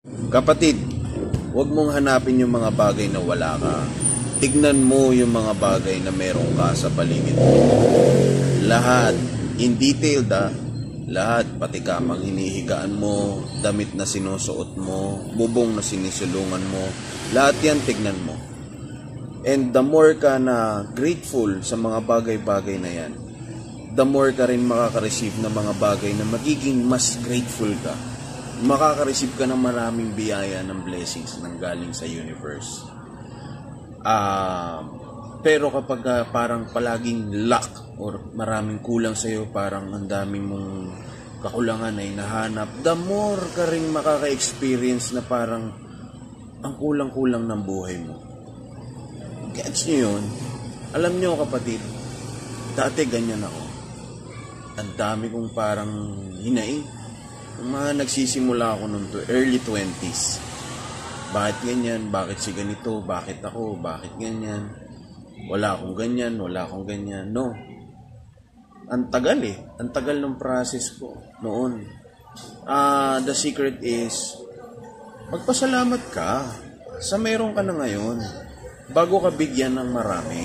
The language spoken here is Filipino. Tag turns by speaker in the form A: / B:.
A: Kapatid, huwag mong hanapin yung mga bagay na wala ka. Tignan mo yung mga bagay na meron ka sa paligid mo. Lahat, in detail lahat, pati kamang hinihigaan mo, damit na sinusuot mo, bubong na sinisulungan mo, lahat yan tignan mo. And the more ka na grateful sa mga bagay-bagay na yan, the more ka rin makaka-receive ng mga bagay na magiging mas grateful ka. Makaka-receive ka ng maraming biyaya ng blessings nang galing sa universe. Pero kapag parang palaging lack or maraming kulang sa'yo, parang ang daming mong kakulangan ay nahanap, the more ka rin makaka-experience na parang ang kulang-kulang ng buhay mo. Gets nyo yun? Alam nyo kapatid, dati ganyan ako. Ang dami kong parang hinaing. Mga nagsisimula ako nung early 20s. Bakit ganyan? Bakit si ganito? Bakit ako? Bakit ganyan? Wala akong ganyan, wala akong ganyan. No. Ang tagal Ang tagal ng process ko noon. The secret is, magpasalamat ka sa meron ka na ngayon bago ka bigyan ng marami.